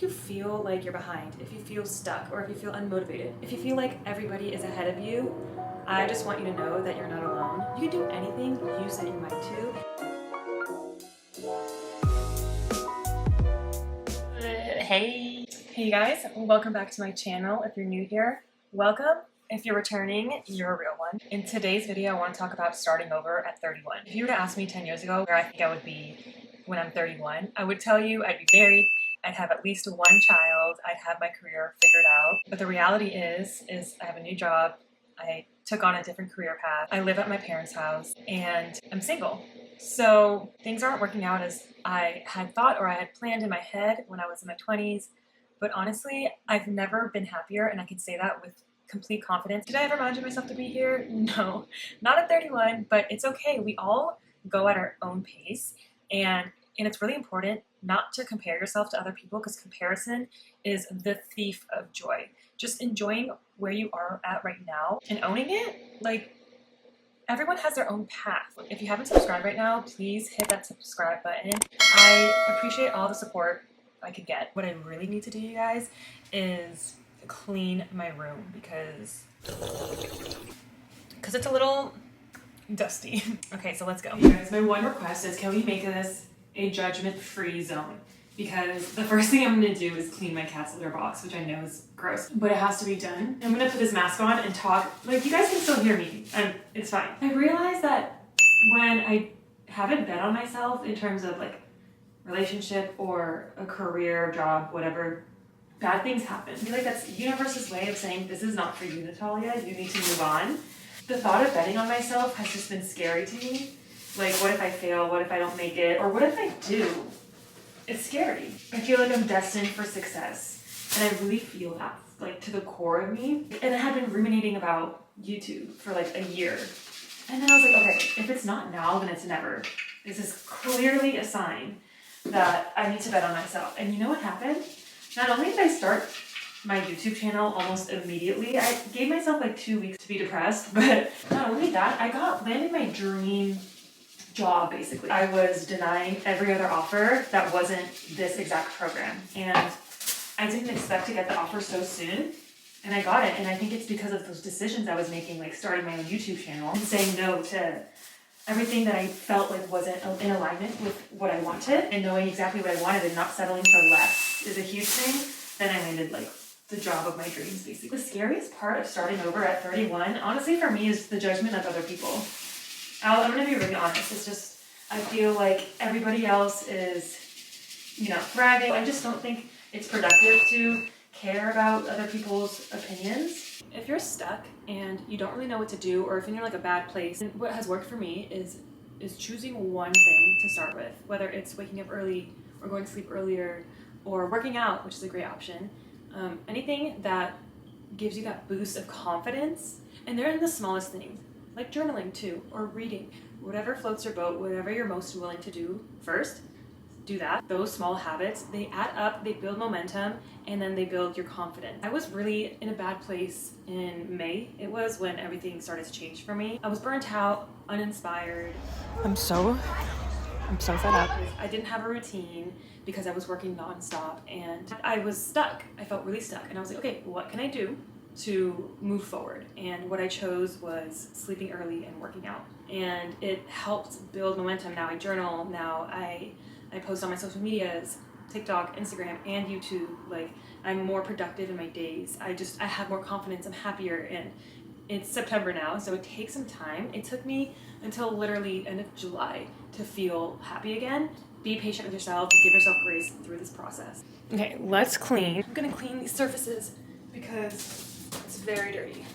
If you feel like you're behind, if you feel stuck, or if you feel unmotivated, if you feel like everybody is ahead of you, I just want you to know that you're not alone. You can do anything you set your mind to. Hey you guys, welcome back to my channel. If you're new here, welcome. If you're returning, you're a real one. In today's video, I want to talk about starting over at 31. If you were to ask me 10 years ago where I think I would be when I'm 31, I would tell you I'd be married, I'd have at least one child, I'd have my career figured out. But the reality is I have a new job, I took on a different career path, I live at my parents' house, and I'm single. So things aren't working out as I had thought or I had planned in my head when I was in my 20s. But honestly, I've never been happier, and I can say that with complete confidence. Did I ever imagine myself to be here? No, not at 31, but it's okay. We all go at our own pace, and it's really important not to compare yourself to other people, because comparison is the thief of joy. Just enjoying where you are at right now and owning it. Like, everyone has their own path. If you haven't subscribed right now, please hit that subscribe button. I appreciate all the support I could get. What I really need to do, you guys, is clean my room because it's a little dusty. Okay, so let's go. You guys, my one request is, can we make this a judgment-free zone? Because the first thing I'm gonna do is clean my cat's litter box, which I know is gross, but it has to be done. I'm gonna put this mask on and talk. Like, you guys can still hear me, and it's fine. I realized that when I haven't bet on myself in terms of like relationship or a career, job, whatever, bad things happen. I feel like that's the universe's way of saying, this is not for you, Natalia, you need to move on. The thought of betting on myself has just been scary to me. Like, what if I fail? What if I don't make it? Or what if I do? It's scary. I feel like I'm destined for success. And I really feel that, like, to the core of me. And I had been ruminating about YouTube for like a year. And then I was like, okay, if it's not now, then it's never. This is clearly a sign that I need to bet on myself. And you know what happened? Not only did I start my YouTube channel almost immediately, I gave myself like 2 weeks to be depressed, but not only that, I landed my dream job, basically. I was denying every other offer that wasn't this exact program. And I didn't expect to get the offer so soon, and I got it. And I think it's because of those decisions I was making, like starting my own YouTube channel and saying no to everything that I felt like wasn't in alignment with what I wanted, and knowing exactly what I wanted and not settling for less is a huge thing. Then I landed like the job of my dreams, basically. The scariest part of starting over at 31, honestly, for me, is the judgment of other people. I'm gonna be really honest. It's just, I feel like everybody else is, bragging. I just don't think it's productive to care about other people's opinions. If you're stuck and you don't really know what to do, or if you're in like a bad place, what has worked for me is choosing one thing to start with, whether it's waking up early or going to sleep earlier or working out, which is a great option. Anything that gives you that boost of confidence, and they're in the smallest things, like journaling too, or reading, whatever floats your boat, whatever you're most willing to do first. Do that. Those small habits, they add up, they build momentum, and then they build your confidence. I was really in a bad place in May. It was when everything started to change for me. I was burnt out, uninspired. I'm so fed up. I didn't have a routine because I was working nonstop, and I was stuck. I felt really stuck, and I was like, okay, what can I do to move forward? And what I chose was sleeping early and working out, and it helped build momentum. Now I journal, now I post on my social medias, TikTok, Instagram, and YouTube. Like, I'm more productive in my days. I have more confidence, I'm happier, and it's September now, so it takes some time. It took me until literally end of July to feel happy again. Be patient with yourself, give yourself grace through this process. Okay, let's clean. I'm gonna clean these surfaces because it's very dirty,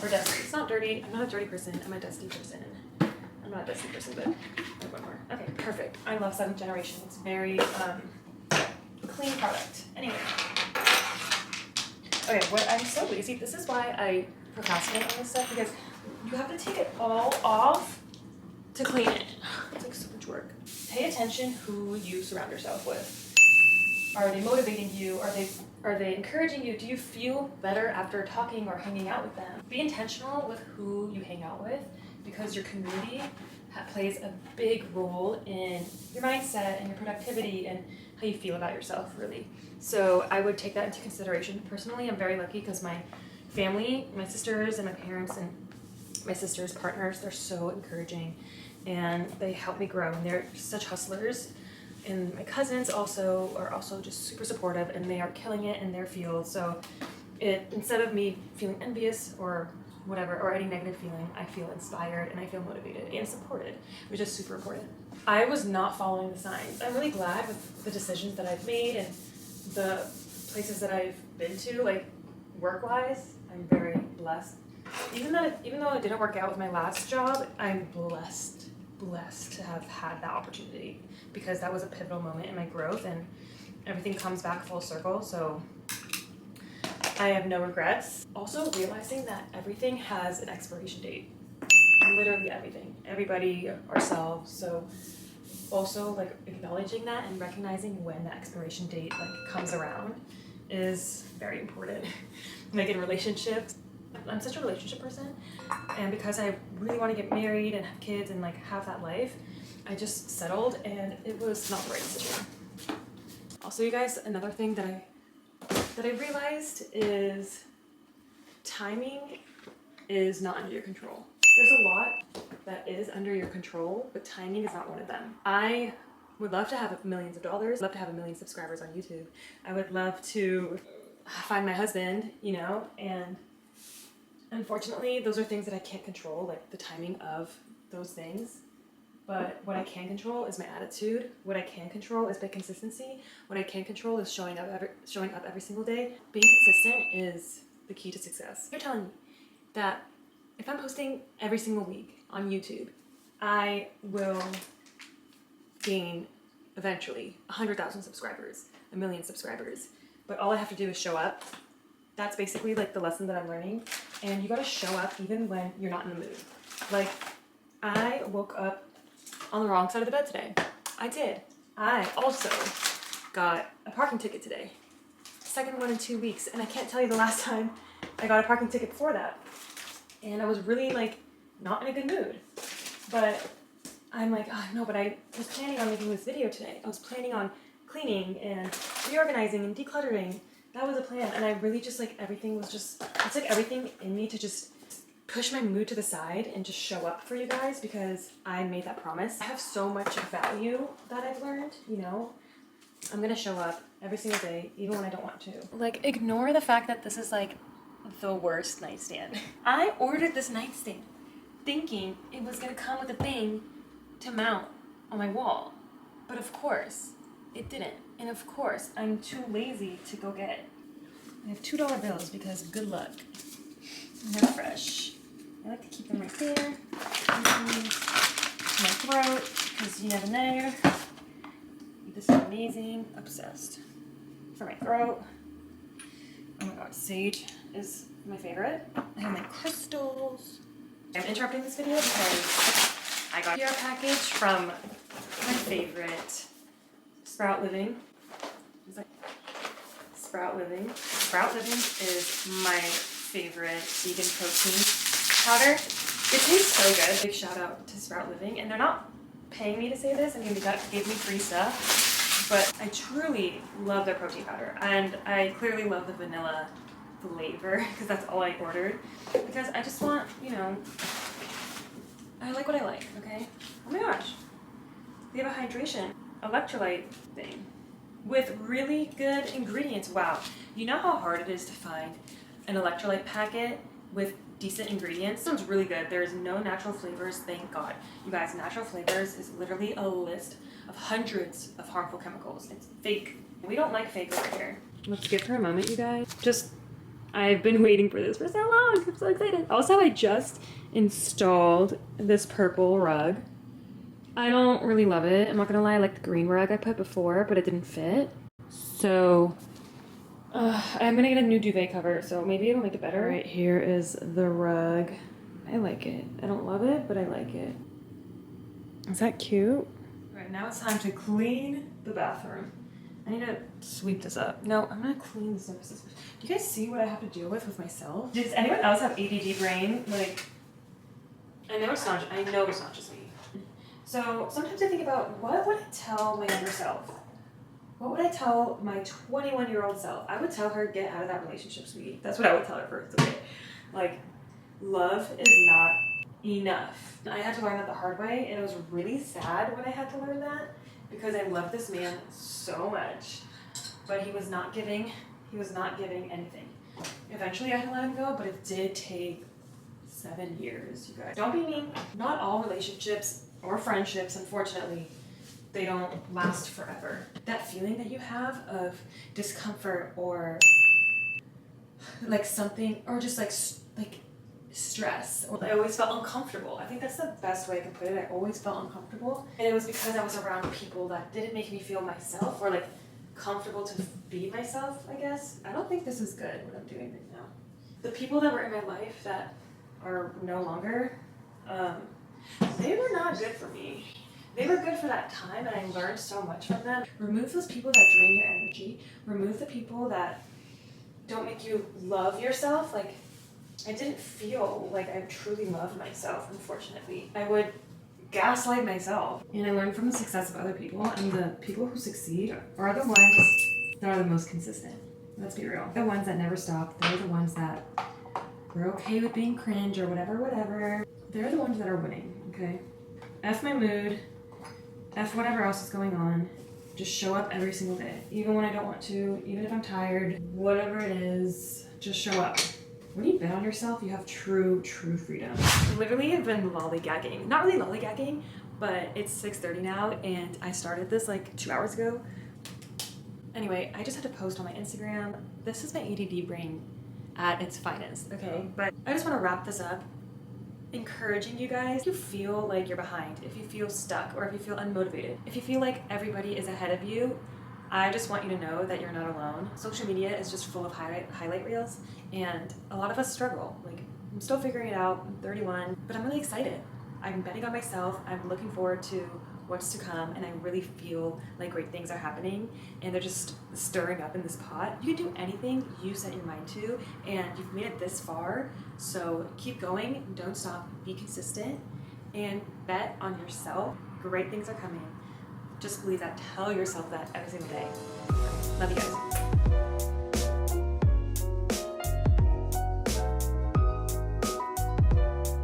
or dusty. It's not dirty, I'm not a dirty person, I'm a dusty person. I'm not a dusty person, but like one more. Okay, perfect. I love 7th Generation. It's very clean product. Anyway. Okay, I'm so lazy. This is why I procrastinate on this stuff, because you have to take it all off to clean it. It's like so much work. Pay attention who you surround yourself with. Are they motivating you? Are they encouraging you? Do you feel better after talking or hanging out with them? Be intentional with who you hang out with, because your community plays a big role in your mindset and your productivity and how you feel about yourself, really. So I would take that into consideration. Personally, I'm very lucky because my family, my sisters and my parents and my sister's partners, they're so encouraging and they help me grow, and they're such hustlers. And my cousins also are also just super supportive, and they are killing it in their field. So instead of me feeling envious or whatever, or any negative feeling, I feel inspired and I feel motivated and supported, which is super important. I was not following the signs. I'm really glad with the decisions that I've made and the places that I've been to, like work-wise. I'm very blessed. Even though it didn't work out with my last job, I'm blessed to have had that opportunity, because that was a pivotal moment in my growth, and everything comes back full circle. So I have no regrets. Also realizing that everything has an expiration date. Literally everything. Everybody, ourselves. So also like acknowledging that and recognizing when the expiration date like comes around is very important. Like in relationships, I'm such a relationship person, and because I really want to get married and have kids and like have that life, I just settled, and it was not the right decision. Also, you guys, another thing that I realized is timing is not under your control. There's a lot that is under your control, but timing is not one of them. I would love to have millions of dollars, love to have 1 million subscribers on YouTube. I would love to find my husband, you know, and unfortunately, those are things that I can't control, like the timing of those things. But what I can control is my attitude. What I can control is my consistency. What I can control is showing up every single day. Being consistent is the key to success. You're telling me that if I'm posting every single week on YouTube, I will gain eventually 100,000 subscribers, 1 million subscribers. But all I have to do is show up. That's basically like the lesson that I'm learning. And you gotta show up even when you're not in the mood. Like, I woke up on the wrong side of the bed today. I did. I also got a parking ticket today. Second one in 2 weeks. And I can't tell you the last time I got a parking ticket before that. And I was really like not in a good mood. But I'm like, oh no, but I was planning on making this video today. I was planning on cleaning and reorganizing and decluttering. That was a plan, and I really just like everything was just, it's like everything in me to just push my mood to the side and just show up for you guys, because I made that promise. I have so much value that I've learned, you know. I'm gonna show up every single day, even when I don't want to. Like, ignore the fact that this is like the worst nightstand. I ordered this nightstand thinking it was gonna come with a thing to mount on my wall, but of course it didn't. And of course, I'm too lazy to go get it. I have $2 bills because good luck. And they're fresh. I like to keep them right there. My throat, because you never know. This is amazing. Obsessed. For my throat. Oh my god, sage is my favorite. I have my crystals. I'm interrupting this video because I got a PR package from my favorite, Sprout Living. Sprout Living. Sprout Living is my favorite vegan protein powder. It tastes so good. Big shout out to Sprout Living. And they're not paying me to say this. I mean, they gave me free stuff. But I truly love their protein powder. And I clearly love the vanilla flavor, because that's all I ordered. Because I just want, you know, I like what I like, okay? Oh my gosh. They have a hydration electrolyte thing with really good ingredients. Wow. You know how hard it is to find an electrolyte packet with decent ingredients? This one's really good. There's no natural flavors, thank God. You guys, natural flavors is literally a list of hundreds of harmful chemicals. It's fake. We don't like fake over here. Let's give her a moment, you guys. I've been waiting for this for so long. I'm so excited. Also, I just installed this purple rug. I don't really love it. I'm not gonna lie, I like the green rug I put before, but it didn't fit. So, I'm gonna get a new duvet cover, so maybe it'll make it better. All right, here is the rug. I like it. I don't love it, but I like it. Is that cute? All right, now it's time to clean the bathroom. I need to sweep this up. No, I'm gonna clean the surfaces. Do you guys see what I have to deal with myself? Does anyone else have ADD brain? Like, I know it's not just me. So sometimes I think about, what would I tell my younger self? What would I tell my 21-year-old self? I would tell her, get out of that relationship, sweetie. That's what I would tell her first. Okay. Like, love is not enough. I had to learn that the hard way, and it was really sad when I had to learn that because I loved this man so much, but he was not giving anything. Eventually I had to let him go, but it did take 7 years, you guys. Don't be mean. Not all relationships or friendships, unfortunately, they don't last forever. That feeling that you have of discomfort or like something, or just like stress. I always felt uncomfortable. I think that's the best way I can put it. I always felt uncomfortable. And it was because I was around people that didn't make me feel myself or like comfortable to be myself, I guess. I don't think this is good, what I'm doing right now. The people that were in my life that are no longer, they were not good for me. They were good for that time, and I learned so much from them. Remove those people that drain your energy. Remove the people that don't make you love yourself. Like, I didn't feel like I truly loved myself, unfortunately. I would gaslight myself. And I learned from the success of other people, and the people who succeed are the ones that are the most consistent. Let's be real. The ones that never stop. They're the ones that were okay with being cringe or whatever. They're the ones that are winning, okay? F my mood. F whatever else is going on. Just show up every single day. Even when I don't want to, even if I'm tired, whatever it is, just show up. When you bet on yourself, you have true freedom. Literally, I've been lollygagging. Not really lollygagging, but it's 6:30 now, and I started this like 2 hours ago. Anyway, I just had to post on my Instagram. This is my ADD brain at its finest, okay? But I just want to wrap this up, encouraging you guys. If you feel like you're behind, if you feel stuck, or if you feel unmotivated, if you feel like everybody is ahead of you, I just want you to know that you're not alone. Social media is just full of highlight reels, and a lot of us struggle. Like, I'm still figuring it out. I'm 31, but I'm really excited. I'm betting on myself. I'm looking forward to what's to come, and I really feel like great things are happening, and they're just stirring up in this pot. You can do anything you set your mind to, and you've made it this far, so keep going, don't stop, be consistent, and bet on yourself. Great things are coming. Just believe that. Tell yourself that every single day. Love you guys.